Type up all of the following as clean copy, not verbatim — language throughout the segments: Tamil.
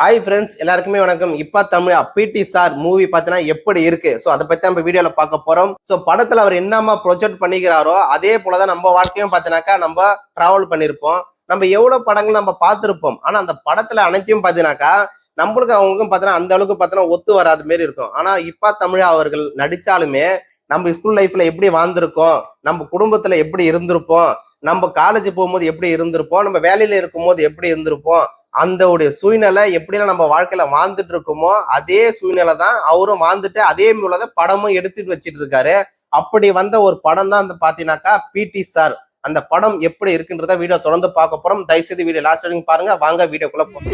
ஹாய் ஃப்ரெண்ட்ஸ், எல்லாருக்குமே வணக்கம். இப்ப தமிழ் பிடி சார் மூவி பார்த்தீங்கன்னா எப்படி இருக்கு? ஸோ அதை பத்தி நம்ம வீடியோல பார்க்க போறோம். ஸோ படத்துல அவர் என்னமா ப்ரொஜெக்ட் பண்ணிக்கிறாரோ அதே போலதான் நம்ம வாழ்க்கையும் பார்த்தீங்கன்னாக்கா நம்ம டிராவல் பண்ணியிருப்போம். நம்ம எவ்வளவு படங்கள் நம்ம பார்த்திருப்போம். ஆனா அந்த படத்துல அனைத்தையும் பார்த்தீங்கன்னாக்கா நம்மளுக்கு அவங்களுக்கும் பார்த்தீங்கன்னா அந்த அளவுக்கு பார்த்தீங்கன்னா ஒத்து வராத மாரி இருக்கும். ஆனா இப்ப தமிழ் அவர்கள் நடிச்சாலுமே நம்ம ஸ்கூல் லைஃப்ல எப்படி வாழ்ந்திருக்கோம், நம்ம குடும்பத்துல எப்படி இருந்திருப்போம், நம்ம காலேஜ் போகும்போது எப்படி இருந்திருப்போம், நம்ம வேலையில இருக்கும் போது எப்படி இருந்திருப்போம், அந்த உடைய சூழ்நிலை எப்படிலாம் நம்ம வாழ்க்கையில வாழ்ந்துட்டு இருக்கோமோ அதே சூழ்நிலை தான் அவரும் வாழ்ந்துட்டு அதே மூலதான் படமும் எடுத்துட்டு வச்சிட்டு இருக்காரு. அப்படி வந்த ஒரு படம் தான் பாத்தீங்கன்னாக்கா பிடி சார். அந்த படம் எப்படி இருக்குன்றத வீடியோ தொடர்ந்து பார்க்க போறோம். தயவுசெய்து வீடியோ லாஸ்ட் வரைக்கும் பாருங்க. வாங்க வீடியோக்குள்ள போறோம்.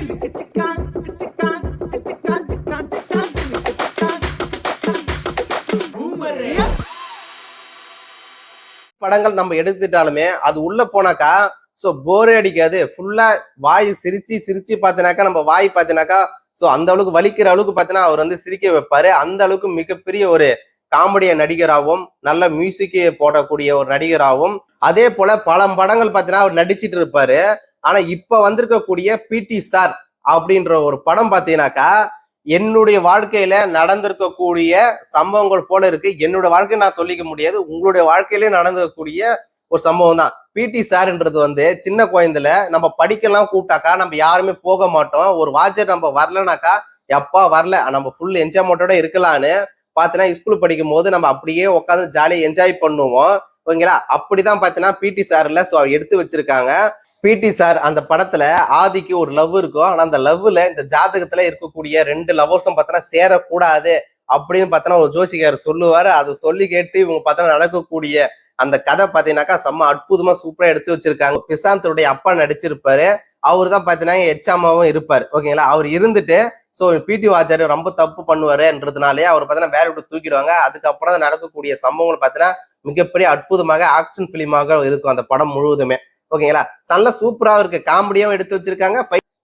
படங்கள் நம்ம எடுத்துட்டாலுமே அது உள்ள போனாக்கா சோ போரே அடிக்காது. ஃபுல்லா வாய் சிரிச்சு சிரிச்சு பாத்தினாக்கா நம்ம வாய் பாத்தினாக்கா சோ அந்த அளவுக்கு வலிக்கிற அளவுக்கு பாத்தீங்கன்னா அவர் சிரிக்க வைப்பாரு. அந்த அளவுக்கு மிகப்பெரிய ஒரு காமெடிய நடிகராகவும் நல்ல மியூசிக் போடக்கூடிய ஒரு நடிகராகவும் அதே போல பல படங்கள் பாத்தீங்கன்னா அவர் நடிச்சிட்டு இருப்பாரு. ஆனா இப்ப வந்திருக்கக்கூடிய பிடி சார் அப்படின்ற ஒரு படம் பாத்தீங்கன்னாக்கா என்னுடைய வாழ்க்கையில நடந்திருக்கக்கூடிய சம்பவங்கள் போல இருக்கு. என்னோட வாழ்க்கை நான் சொல்லிக்க முடியாது, உங்களுடைய வாழ்க்கையிலே நடந்திருக்கக்கூடிய ஒரு சம்பவம் தான். பிடி சார்ன்றது சின்ன குழந்தைல நம்ம படிக்கலாம் கூப்பிட்டாக்கா நம்ம யாருமே போக மாட்டோம். ஒரு வாட்சர் நம்ம வரலனாக்கா எப்பா வரல நம்ம ஃபுல் என்ஜாய்மெண்டோட இருக்கலான்னு பாத்தீங்கன்னா ஸ்கூல் படிக்கும் போது நம்ம அப்படியே உட்காந்து ஜாலியா என்ஜாய் பண்ணுவோம். ஓகேங்களா? அப்படிதான் பாத்தீங்கன்னா பிடி சார்ல எடுத்து வச்சிருக்காங்க. பிடி சார் அந்த படத்துல ஆதிக்கு ஒரு லவ் இருக்கும். ஆனா அந்த லவ்ல இந்த ஜாதகத்துல இருக்கக்கூடிய ரெண்டு லவ்வர்ஸும் பார்த்தோன்னா சேரக்கூடாது அப்படின்னு பார்த்தோன்னா ஒரு ஜோசிகார் சொல்லுவாரு. அதை சொல்லி கேட்டு இவங்க பார்த்தோன்னா நடக்கக்கூடிய அந்த கதை பாத்தீங்கன்னாக்கா செம்ம அற்புதமா சூப்பரா எடுத்து வச்சிருக்காங்க. பிரசாந்தோடைய அப்பா நடிச்சிருப்பாரு. அவரு தான் பாத்தீங்கன்னா எச்சாமாவும் இருப்பாரு. ஓகேங்களா? அவர் இருந்துட்டு சோ பிடி ஆச்சாரியர் ரொம்ப தப்பு பண்ணுவாருன்றதுனாலே அவர் பாத்தீங்கன்னா வேற விட்டு தூக்கிடுவாங்க. அதுக்கப்புறம் நடக்கக்கூடிய சம்பவங்கள் பாத்தீங்கன்னா மிகப்பெரிய அற்புதமாக ஆக்ஷன் பிலிமாக இருக்கும் அந்த படம் முழுவதுமே. ஓகேங்களா? நல்ல சூப்பரா இருக்கு. காமெடியாவும் எடுத்து வச்சிருக்காங்க.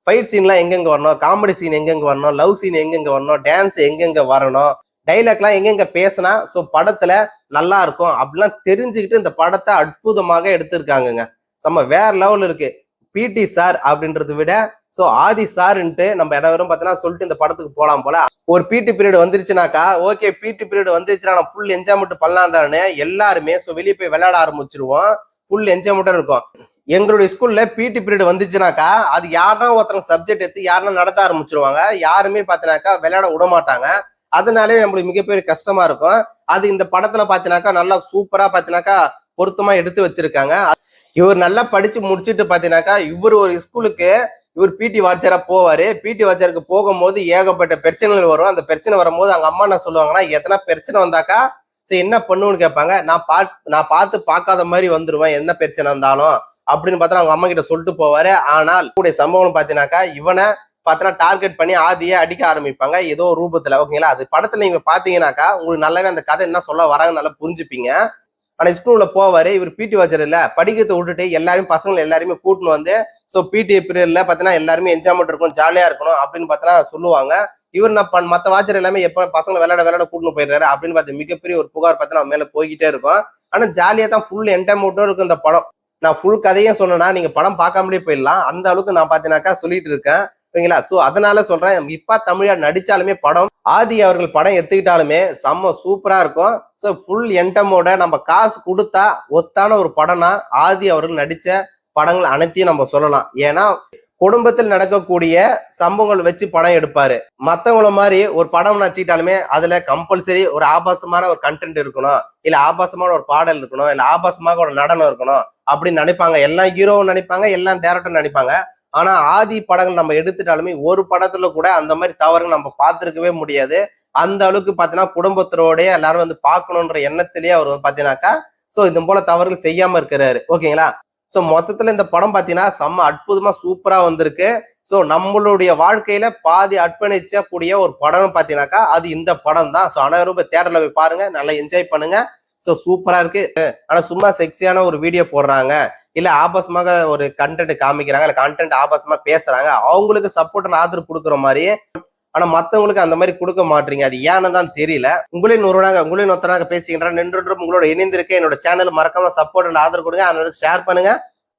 ஃபைட் சீன்லாம் எங்கெங்க வரணும், காமெடி சீன் எங்கெங்க வரணும், லவ் சீன் எங்கெங்க வரணும், டான்ஸ் எங்கெங்க வரணும், டைலாக்லாம் எங்கெங்க பேசினா சோ படத்துல நல்லா இருக்கும் அப்படிலாம் தெரிஞ்சுக்கிட்டு இந்த படத்தை அற்புதமாக எடுத்திருக்காங்க. செம்ம வேற லெவல் இருக்கு. பிடி சார் அப்படின்றத விட சோ ஆதி சார்ன்ட்டு நம்ம இடவரும் பார்த்தீங்கன்னா சொல்லிட்டு இந்த படத்துக்கு போலாம் போல. ஒரு பிடி பீரியட் வந்துருச்சுனாக்கா ஓகே பிடி பீரியட் வந்துருச்சுன்னா நான் ஃபுல் என்ஜாய்மெண்ட் பண்ணலான்னு எல்லாருமே சோ வெளியே போய் விளையாட ஆரம்பிச்சிருவோம். ஃபுல் என்ஜாய்மெண்டா இருக்கும். எங்களுடைய ஸ்கூல்ல பிடி பீரியட் வந்துச்சுனாக்கா அது யாருன்னா ஒருத்தவங்க சப்ஜெக்ட் எடுத்து யாருன்னா நடத்த ஆரம்பிச்சிருவாங்க. யாருமே பாத்தினாக்கா விளையாட விட மாட்டாங்க. அதனாலே நம்மளுக்கு மிகப்பெரிய கஷ்டமா இருக்கும். அது இந்த படத்துல பாத்தினாக்கா நல்லா சூப்பரா பாத்தினாக்கா பொருத்தமா எடுத்து வச்சிருக்காங்க. இவர் நல்லா படிச்சு முடிச்சுட்டு பாத்தீங்கன்னாக்கா இவர் ஒரு ஸ்கூலுக்கு இவர் பிடி வாட்சரா போவாரு. பிடி வாட்சருக்கு போகும்போது ஏகப்பட்ட பிரச்சனைகள் வரும். அந்த பிரச்சனை வரும்போது அவங்க அம்மா என்ன சொல்லுவாங்கன்னா எத்தனை பிரச்சனை வந்தாக்கா சரி என்ன பண்ணுன்னு கேட்பாங்க. நான் பார்த்து பார்க்காத மாதிரி வந்துருவேன் என்ன பிரச்சனை இருந்தாலும் அப்படின்னு பார்த்தா அவங்க அம்மா கிட்ட சொல்லிட்டு போவாரு. ஆனால் கூடிய சம்பவம் பாத்தீங்கன்னாக்கா இவனை பார்த்தா டார்கெட் பண்ணி ஆதியே அடிக்க ஆரம்பிப்பாங்க ஏதோ ஒரு ரூபத்துல. ஓகேங்களா? அது படத்துல நீங்க பாத்தீங்கன்னாக்கா உங்களுக்கு நல்லாவே அந்த கதை என்ன சொல்ல வராங்க நல்லா புரிஞ்சுப்பீங்க. ஆனா ஸ்கூல்ல போவாரு. இவர் பிடி வாட்சர் இல்ல படிக்கிறத விட்டுட்டு எல்லாரும் பசங்களை எல்லாருமே கூட்டின்னு சோ பிடி பீரியட்ல பாத்தீங்கன்னா எல்லாருமே என்ஜாய்மெண்ட் இருக்கும் ஜாலியா இருக்கணும் அப்படின்னு பார்த்தீங்கன்னா சொல்லுவாங்க. இவர் நான் மத்த வாட்சர் எல்லாமே எப்ப பசங்களை விளையாட கூட்டின்னு போயிடுறாரு அப்படின்னு பார்த்து மிகப்பெரிய ஒரு புகார் பார்த்தீங்கன்னா மேல போய்கிட்டே இருக்கும். ஆனா ஜாலியா தான் ஃபுல் என்டர்டைன்மெண்ட்டும் இருக்கும் இந்த படம். நான் ஃபுல் கதையும் சொன்னேன்னா நீங்க படம் பார்க்காமலே போயிடலாம். அந்த அளவுக்கு நான் பாத்தீங்கன்னாக்கா சொல்லிட்டு இருக்கேன். ஓகேங்களா? சோ அதனால சொல்றேன் இப்ப தமிழா நடிச்சாலுமே படம் ஆதி அவர்கள் படம் எடுத்துக்கிட்டாலுமே செம்ம சூப்பரா இருக்கும். சோ ஃபுல் என்டமோட நம்ம காசு கொடுத்தா ஒத்தான ஒரு படம்னா ஆதி அவர்கள் நடிச்ச படங்கள் அனைத்தையும் நம்ம சொல்லலாம். ஏன்னா குடும்பத்தில் நடக்கக்கூடிய சம்பவங்கள் வச்சு படம் எடுப்பாரு. மத்தவங்கள மாதிரி ஒரு படம் நடிச்சுக்கிட்டாலுமே அதுல கம்பல்சரி ஒரு ஆபாசமான ஒரு கண்டென்ட் இருக்கணும், இல்ல ஆபாசமான ஒரு பாடல் இருக்கணும், இல்ல ஆபாசமாக ஒரு நடனம் இருக்கணும் அப்படின்னு நினைப்பாங்க. எல்லா ஹீரோவும் நினைப்பாங்க, எல்லா டேரக்டரும் நினைப்பாங்க. ஆனா ஆதி படங்கள் நம்ம எடுத்துட்டாலுமே ஒரு படத்துல கூட அந்த மாதிரி தவறுகள் நம்ம பார்த்திருக்கவே முடியாது. அந்த அளவுக்கு பாத்தீங்கன்னா குடும்பத்தோட எல்லாரும் பார்க்கணுன்ற எண்ணத்திலேயே அவர் பாத்தீங்கன்னாக்கா சோ இது போல தவறுகள் செய்யாம இருக்கிறாரு. ஓகேங்களா? சோ மொத்தத்துல இந்த படம் பாத்தீங்கன்னா செம்ம அற்புதமா சூப்பரா வந்திருக்கு. சோ நம்மளுடைய வாழ்க்கையில பாதி அர்ப்பணிச்ச கூடிய ஒரு படம் பாத்தீங்கன்னாக்கா அது இந்த படம் தான். சோ அனைவரும் தியேட்டர்ல போய் பாருங்க, நல்லா என்ஜாய் பண்ணுங்க. சோ சூப்பரா இருக்கு. ஆனா சும்மா செக்ஸியான ஒரு வீடியோ போடுறாங்க, இல்ல ஆபாசமாக ஒரு கண்டென்ட் காமிக்கிறாங்க, இல்ல கண்டென்ட் ஆபாசமா பேசுறாங்க, அவங்களுக்கு சப்போர்ட் ஆதரவு கொடுக்குற மாதிரி. ஆனா மத்தவங்களுக்கு அந்த மாதிரி கொடுக்க மாட்டீங்க. அது ஏன்னு தான் தெரியல. உங்களின் ஒருத்தனாக பேசுகின்ற நின்று உங்களோட இணைந்திருக்க என்னோட சேனல் மறக்காம சப்போர்ட் ஆதரவு கொடுங்க. ஷேர் பண்ணுங்க.